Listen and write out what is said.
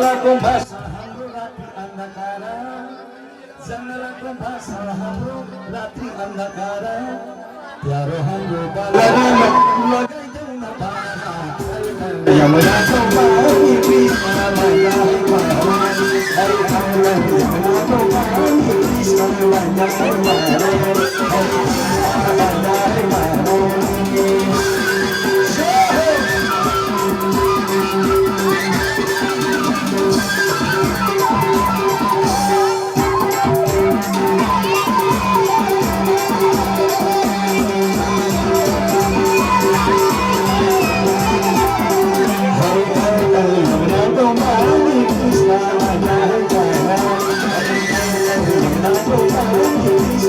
को भाषा हाम्रो रात्रि अन्धकार जङ्गलको भाषा हाम्रो रात्रि अन्धकार प्यारो हाम्रो बालमा लगाइदेऊ न पारा यमुनाको पानी कृष्णलाई गाई पानी हरि यमुनाको पानी कृष्णलाई गाई पानी Krishna,